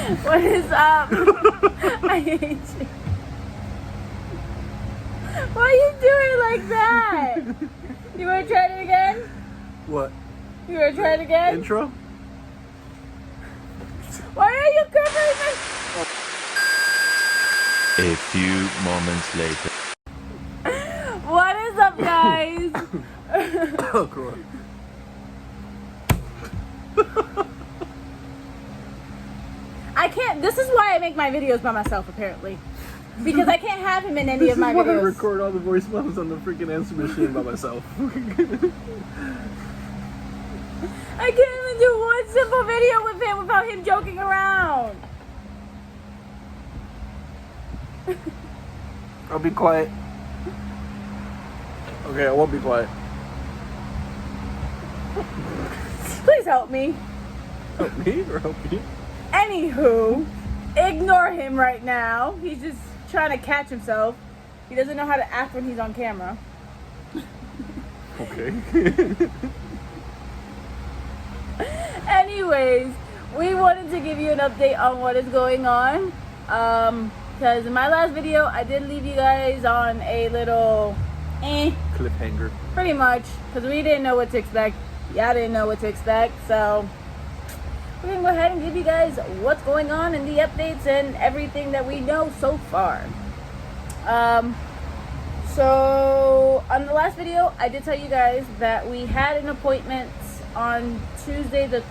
What is up? I hate you. Why are you doing like that? You want to try it again? What? You want to try it again? Intro? Why are you covering my... A few moments later. What is up, guys? Oh, cool. I can't... This is why I make my videos by myself, apparently. Because I can't have him in any of my This is why I videos. record all the voicemails on the freaking answer machine by myself. I can't even do one simple video with him without him joking around. I'll be quiet. Okay, I won't be quiet. Please help me. Help me or help you? Anywho, ignore him right now. He's just trying to catch himself. He doesn't know how to act when he's on camera. Okay. Anyways, we wanted to give you an update on what is going on. Because in my last video, I did leave you guys on a little Cliffhanger. pretty much. Because we didn't know what to expect. Y'all didn't know what to expect. So we're going to go ahead and give you guys what's going on and the updates and everything that we know so far. So on the last video, I did tell you guys that we had an appointment on Tuesday the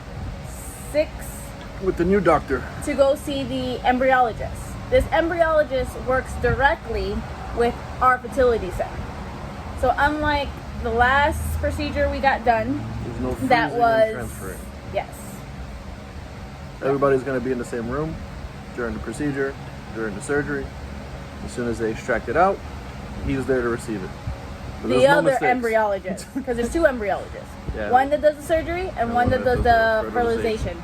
6th With the new doctor. to go see the embryologist. This embryologist works directly with our fertility center. So unlike the last procedure we got done, There's no freezing that and was, transferring. yes. Everybody's going to be in the same room during the procedure, during the surgery. As soon as they extract it out, he's there to receive it. But The there's no other mistakes. embryologist, because there's two embryologists. Yeah. One that does the surgery and one that does the fertilization.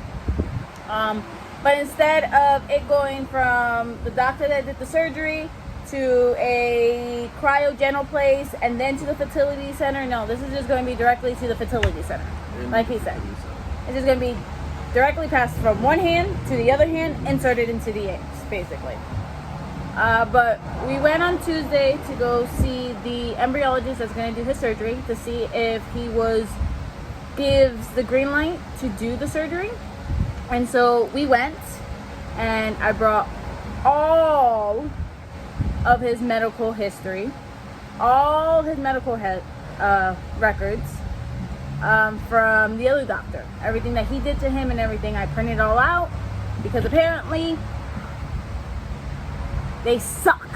But instead of it going from the doctor that did the surgery to a cryogenal place and then to the fertility center, no, this is just going to be directly to the fertility center, like he said. It's just going to be directly passed from one hand to the other hand, inserted into the eggs, basically. But we went on Tuesday to go see the embryologist that's going to do his surgery to see if he gives the green light to do the surgery. And so we went, and I brought all of his medical history, all his medical records from the other doctor. Everything that he did to him and everything, I printed it all out because apparently they suck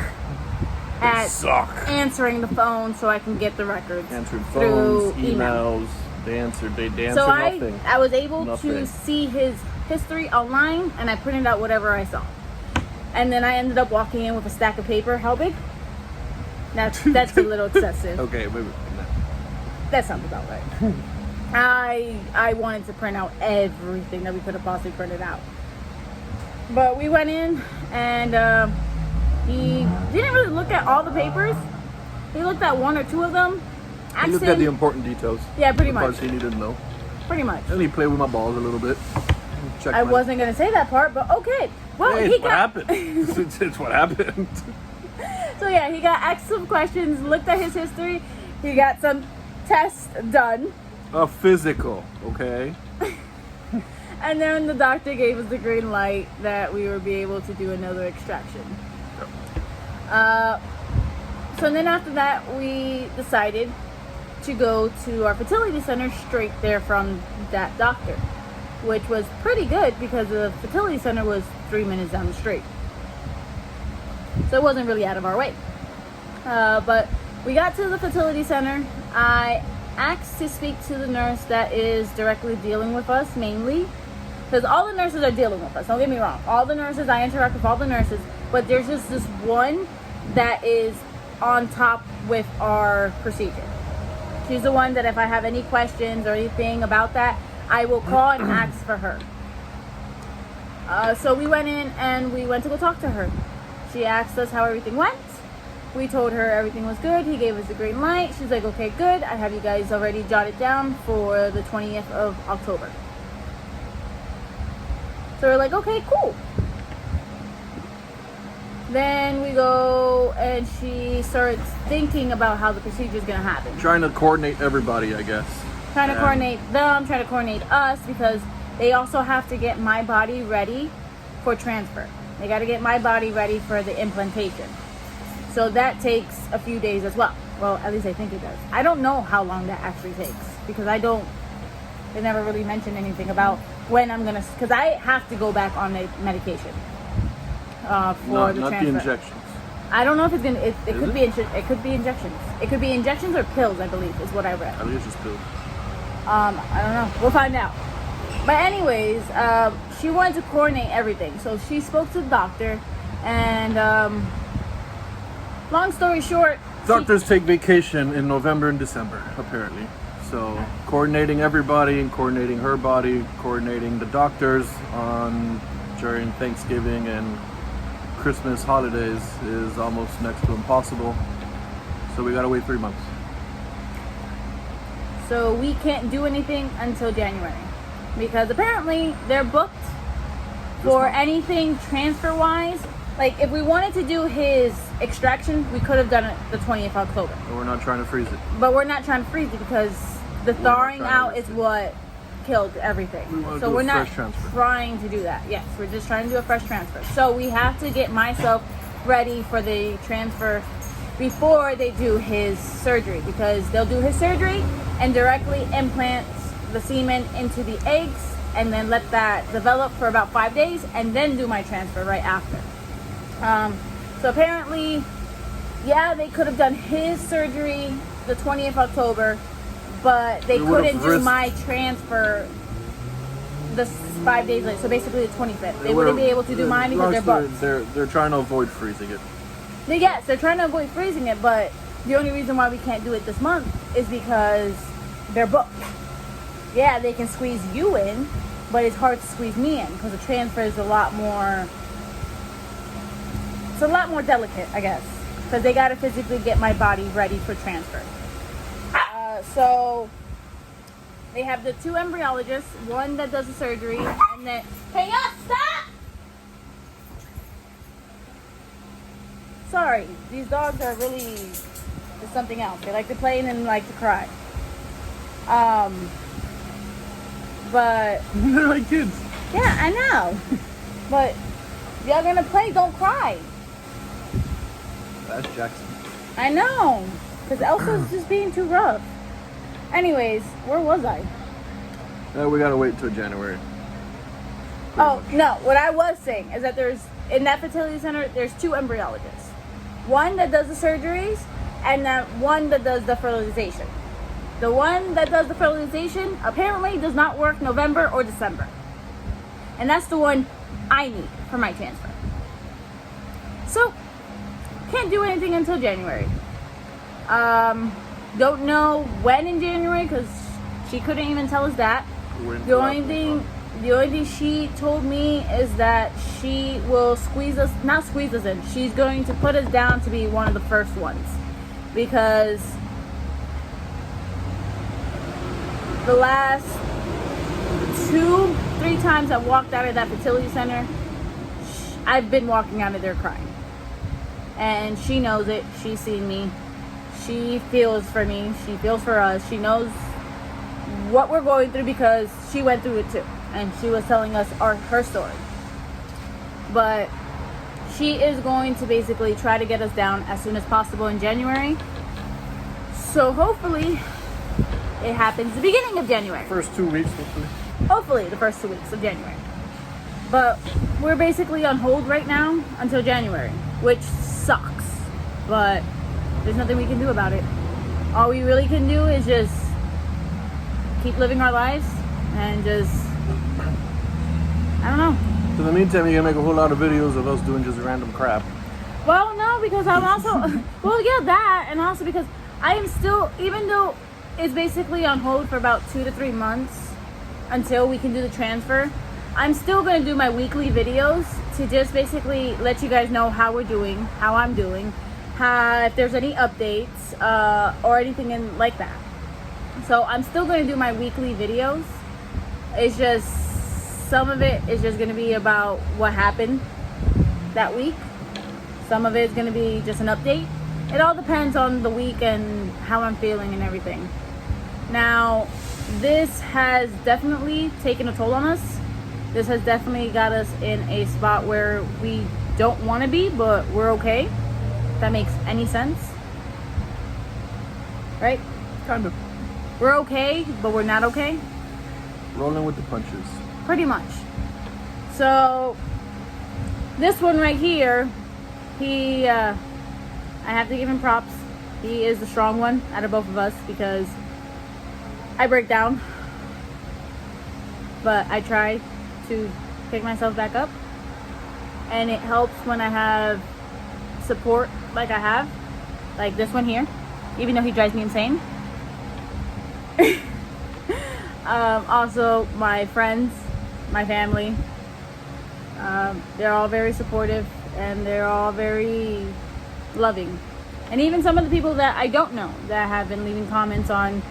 at answering the phone so I can get the records. Answered through phones, emails. They answered nothing. So I was able Nothing. to see his history online, and I printed out whatever I saw. And then I ended up walking in with a stack of paper. How big? That's a little excessive. Okay, wait. That sounds about right. I wanted to print out everything that we could have possibly printed out. But we went in, and he didn't really look at all the papers. He looked at one or two of them. He looked at the important details. Yeah, pretty the much. parts he needed to know. Pretty much. And he played with my balls a little bit. I wasn't going to say that part, but okay. Well, Hey, he it's what happened. It's what happened. So yeah, he got asked some questions, looked at his history. He got some tests done. A physical, okay? And then the doctor gave us the green light that we would be able to do another extraction. So then after that, we decided to go to our fertility center straight there from that doctor, which was pretty good because the fertility center was 3 minutes down the street. So it wasn't really out of our way. But we got to the fertility center. I asked to speak to the nurse that is directly dealing with us mainly. Because all the nurses are dealing with us, don't get me wrong. All the nurses, I interact with all the nurses. But there's just this one that is on top with our procedure. She's the one that if I have any questions or anything about that, I will call and ask for her. So we went in and we went to go talk to her. She asked us how everything went. We told her everything was good. He gave us the green light. She's like, okay, good. I have you guys already jotted down for the 20th of October. So we're like, okay, cool. Then we go and she starts thinking about how the procedure is going to happen. Trying to coordinate everybody, I guess. Trying to Yeah. coordinate them, trying to coordinate us, because they also have to get my body ready for transfer. They got to get my body ready for the implantation. So that takes a few days as well. Well, at least I think it does. I don't know how long that actually takes because they never really mentioned anything about when I'm gonna, because I have to go back on the medication for No, the not transfer. the injections. I don't know if it's gonna. It Is could it? be. It could be injections. It could be injections or pills. I believe is what I read. I think it's just pills. I don't know. We'll find out. But anyways, she wanted to coordinate everything. So she spoke to the doctor, and long story short, Doctors take vacation in November and December, apparently. So coordinating everybody and coordinating her body, coordinating the doctors on during Thanksgiving and Christmas holidays is almost next to impossible. So we gotta wait 3 months. So we can't do anything until January because apparently they're booked for month. anything transfer wise. Like if we wanted to do his extraction, we could have done it the 20th of October. But we're not trying to freeze it. But we're not trying to freeze it because the not thawing trying to out is risk it. what killed everything. We wanna So do a we're not fresh transfer. trying to do that. Yes, we're just trying to do a fresh transfer. So we have to get myself ready for the transfer before they do his surgery because they'll do his surgery and directly implant the semen into the eggs and then let that develop for about 5 days and then do my transfer right after. So apparently, yeah, they could have done his surgery the 20th of October, but they We would've couldn't do risked- my transfer the 5 days later. So basically the 25th. They would've- wouldn't be able to do mine because they're long booked. story, They're trying to avoid freezing it. Yes, they're trying to avoid freezing it, but the only reason why we can't do it this month is because they're booked. Yeah, they can squeeze you in, but it's hard to squeeze me in because the transfer is a lot more. It's a lot more delicate, I guess, because they got to physically get my body ready for transfer. So they have the 2 embryologists, one that does the surgery, and then hey, y'all stop! Sorry, these dogs are really just something else. They like to play and then like to cry. But They're like kids. yeah, I know. But y'all gonna play, don't cry. That's Jackson. I know, because Elsa's just being too rough. Anyways, where was I? We gotta wait until January. Oh, no, what I was saying is that in that fertility center, there's 2 embryologists. One that does the surgeries and that one that does the fertilization. The one that does the fertilization apparently does not work November or December. And that's the one I need for my transfer. So, can't do anything until January. Don't know when in January because she couldn't even tell us that. The only thing she told me is that she will not squeeze us in. She's going to put us down to be one of the first ones because the last 2-3 times I've walked out of that fertility center, I've been walking out of there crying. And she knows it. She's seen me. She feels for me. She feels for us. She knows what we're going through because she went through it too. And she was telling us her story. But she is going to basically try to get us down as soon as possible in January. So hopefully it happens the beginning of January. First 2 weeks, hopefully. Hopefully the first 2 weeks of January. But we're basically on hold right now until January, which sucks. But there's nothing we can do about it. All we really can do is just keep living our lives and just, I don't know. So in the meantime, you're gonna make a whole lot of videos of us doing just random crap. Well, no, because I'm also, well, yeah, that, and also because I am still, even though it's basically on hold for about 2 to 3 months until we can do the transfer, I'm still going to do my weekly videos to just basically let you guys know how we're doing, how I'm doing, if there's any updates or anything like that. So I'm still going to do my weekly videos. It's just, some of it is just going to be about what happened that week. Some of it is going to be just an update. It all depends on the week and how I'm feeling and everything. Now, this has definitely taken a toll on us. This has definitely got us in a spot where we don't want to be, but we're okay. If that makes any sense. Right? Kind of. We're okay, but we're not okay. Rolling with the punches. Pretty much. So, this one right here, I have to give him props. He is the strong one out of both of us because I break down. But I try to pick myself back up. And it helps when I have support like I have. Like this one here. Even though he drives me insane. Also, my friends, my family, they're all very supportive and they're all very loving. And even some of the people that I don't know that have been leaving comments on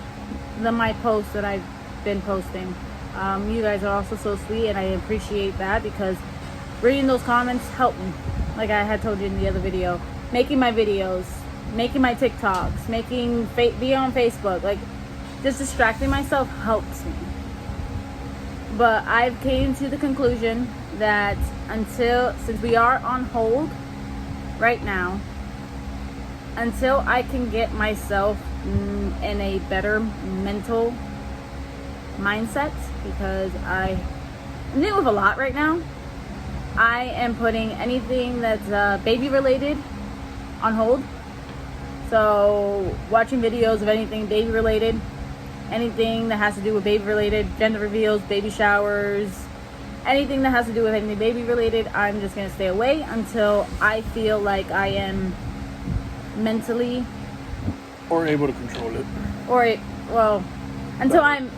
my posts that I've been posting. You guys are also so sweet, and I appreciate that because reading those comments help me. Like I had told you in the other video, making my videos, making my TikToks, be on Facebook, like just distracting myself helps me. But I've came to the conclusion that since we are on hold right now, until I can get myself in a better mental mindset, because I'm dealing with a lot right now. I am putting anything that's baby related on hold. So watching videos of anything baby related, anything that has to do with baby related, gender reveals, baby showers, anything that has to do with anything baby related, I'm just going to stay away until I feel like I am mentally Or able to control it. until I'm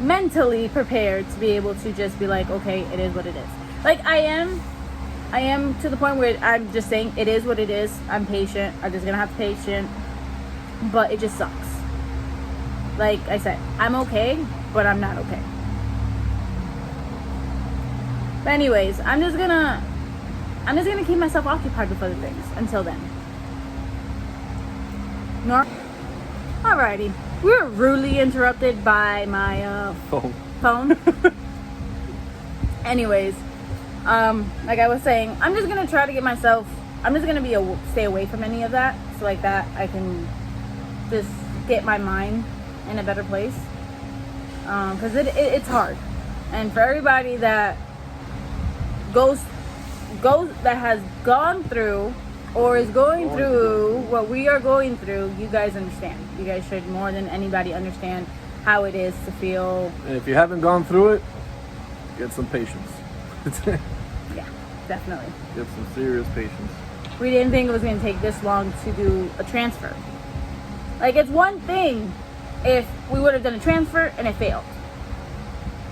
mentally prepared to be able to just be like, okay, it is what it is. Like I am to the point where I'm just saying it is what it is. I'm patient. I'm just gonna have patience, but it just sucks. Like I said, I'm okay, but I'm not okay. But anyways, I'm just gonna keep myself occupied with other things until then. Alrighty, we were rudely interrupted by my phone. Anyways, like I was saying, I'm just gonna try to I'm just gonna stay away from any of that, so like that I can just get my mind in a better place. Because it's hard, and for everybody that that has gone through or is going through what we are going through, you guys understand. You guys should more than anybody understand how it is to feel. And if you haven't gone through it, get some patience. Yeah, definitely. Get some serious patience. We didn't think it was going to take this long to do a transfer. Like, it's one thing if we would have done a transfer and it failed.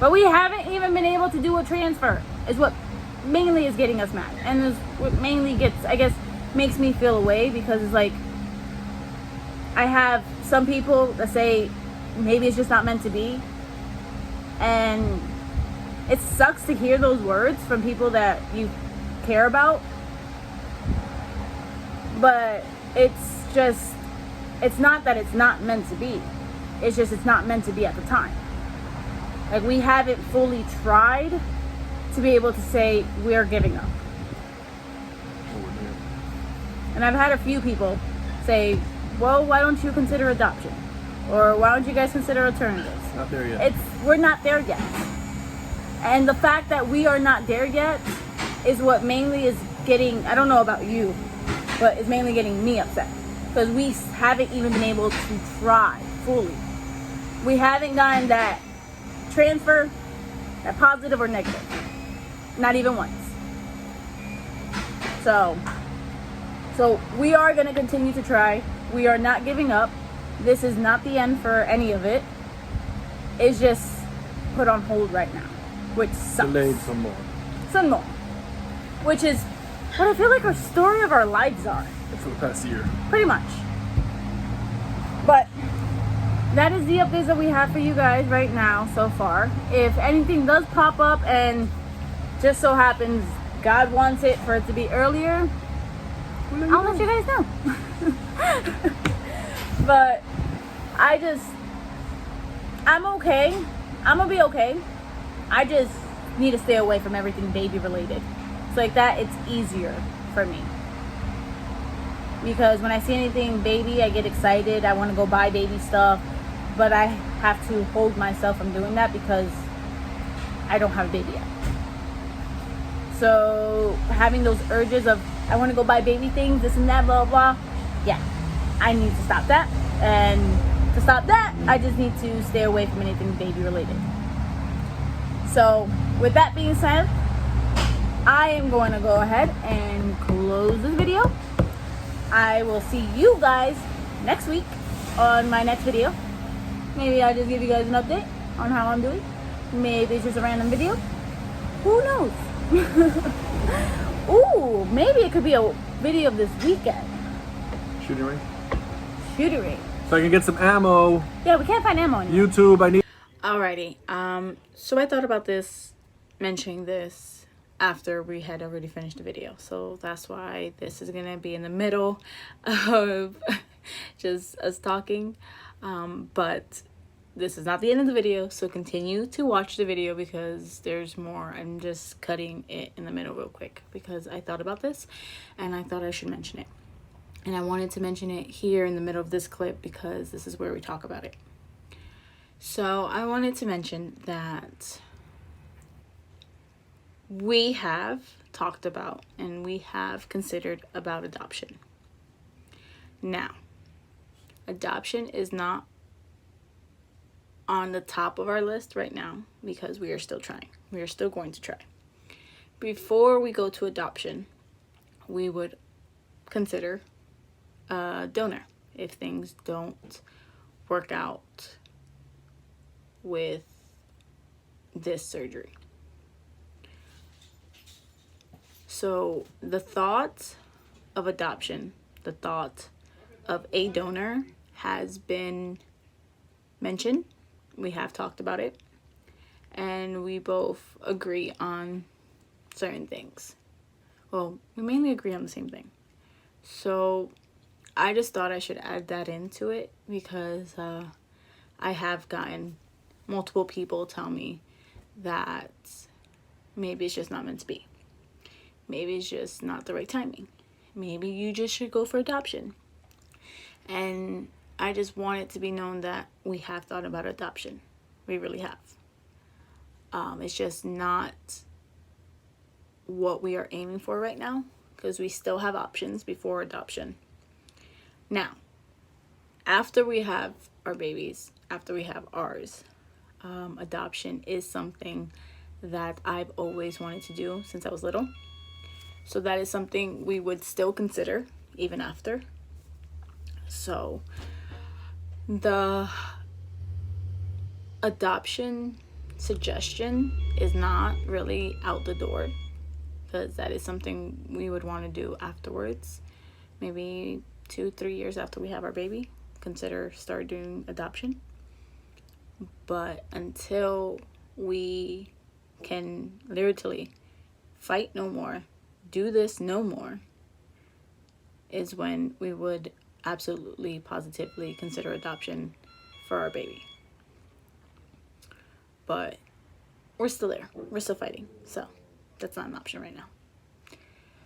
But we haven't even been able to do a transfer, is what mainly is getting us mad. And is what mainly makes me feel away, because it's like, I have some people that say maybe it's just not meant to be. And it sucks to hear those words from people that you care about. But it's not that it's not meant to be. It's just it's not meant to be at the time. Like, we haven't fully tried to be able to say we're giving up. And I've had a few people say, well, why don't you consider adoption? Or why don't you guys consider alternatives? Not there yet. We're not there yet. And the fact that we are not there yet is what mainly is getting, I don't know about you, but it's mainly getting me upset. Because we haven't even been able to try fully. We haven't gotten that transfer, that positive or negative. Not even once. So we are going to continue to try. We are not giving up. This is not the end for any of it. It's just put on hold right now, which sucks. Delayed some more. Some more. Which is what I feel like our story of our lives are. For the past year. Pretty much. But that is the updates that we have for you guys right now so far. If anything does pop up and just so happens God wants it for it to be earlier, I'll let you guys know. But I'm okay. I'm gonna be okay. I just need to stay away from everything baby related. So like that, it's easier for me. Because when I see anything baby, I get excited. I want to go buy baby stuff. But I have to hold myself from doing that because I don't have a baby yet. So having those urges of, I want to go buy baby things, this and that, blah, blah, blah. Yeah, I need to stop that. And to stop that, I just need to stay away from anything baby related. So with that being said, I am going to go ahead and close this video. I will see you guys next week on my next video. Maybe I'll just give you guys an update on how I'm doing. Maybe it's just a random video. Who knows? Ooh, maybe it could be a video of this weekend. Shooting range. Shooting range. So I can get some ammo. Yeah, we can't find ammo anymore. YouTube, I need. Alrighty. So I thought about this, mentioning this after we had already finished the video. So that's why this is gonna be in the middle of just us talking. But this is not the end of the video, so continue to watch the video because there's more. I'm just cutting it in the middle real quick because I thought about this and I thought I should mention it. And I wanted to mention it here in the middle of this clip because this is where we talk about it. So I wanted to mention that we have talked about and we have considered about adoption. Now, adoption is not on the top of our list right now because we are still trying. We are still going to try. Before we go to adoption, we would consider a donor if things don't work out with this surgery. So the thought of adoption, the thought of a donor has been mentioned. We have talked about it and we both agree on certain things. Well, we mainly agree on the same thing. So I just thought I should add that into it because I have gotten multiple people tell me that maybe it's just not meant to be. Maybe it's just not the right timing. Maybe you just should go for adoption. And I just want it to be known that we have thought about adoption. We really have. It's just not what we are aiming for right now because we still have options before adoption. Now, after we have our babies, after we have ours, adoption is something that I've always wanted to do since I was little. So that is something we would still consider even after. So the adoption suggestion is not really out the door because that is something we would want to do afterwards. Maybe 2-3 years after we have our baby, start doing adoption. But until we can literally fight no more, do this no more, is when we would absolutely positively consider adoption for our baby. But we're still there. We're still fighting. So that's not an option right now.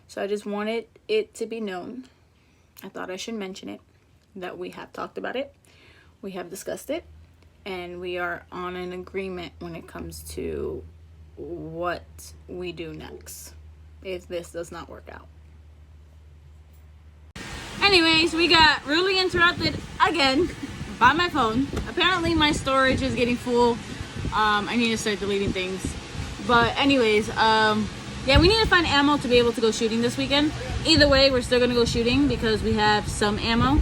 So I just wanted it to be known. I thought I should mention it, that we have talked about it. We have discussed it. And we are on an agreement when it comes to what we do next if this does not work out. Anyways, we got really interrupted again by my phone. Apparently my storage is getting full. I need to start deleting things. But anyways, yeah, we need to find ammo to be able to go shooting this weekend. Either way, we're still gonna go shooting because we have some ammo.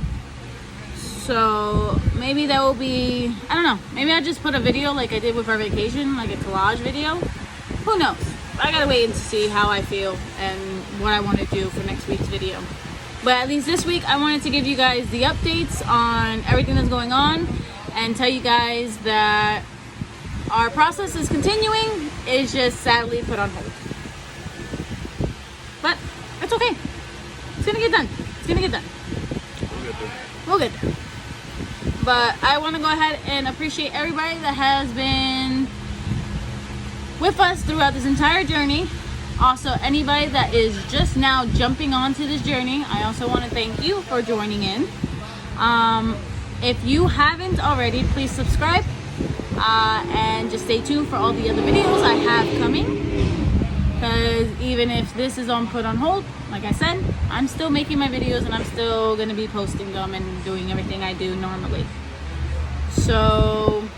So maybe that will be, I don't know, maybe I'll just put a video like I did with our vacation, like a collage video. Who knows? I gotta wait and see how I feel and what I want to do for next week's video. But at least this week I wanted to give you guys the updates on everything that's going on and tell you guys that our process is continuing. It's just sadly put on hold. But it's okay. It's gonna gonna get done. It's gonna get done. We'll get there. But I want to go ahead and appreciate everybody that has been with us throughout this entire journey. Also, anybody that is just now jumping onto this journey, I also want to thank you for joining in. If you haven't already, please subscribe and just stay tuned for all the other videos I have coming. Because even if this is put on hold, like I said, I'm still making my videos and I'm still going to be posting them and doing everything I do normally. So,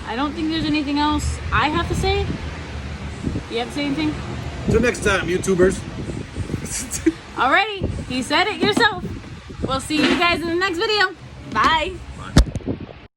I don't think there's anything else I have to say. You have to say anything? Till next time, YouTubers. Alrighty, you said it yourself. We'll see you guys in the next video. Bye.